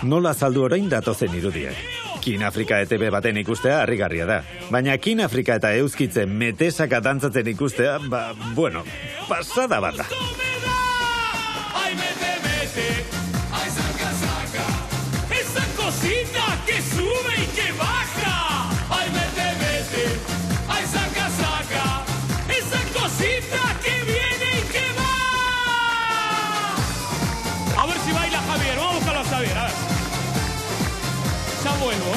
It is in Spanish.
Nola azaldu orain datozen irudiak. Kin Afrika ETV baten ikustea harrigarria da. Baina Kin Afrika eta euskitzen metesaka dantzatzen ikustea, bueno, pasada bat da. A ver si baila Javier, vamos a buscarlo a Javier, a ver. Ya vuelvo,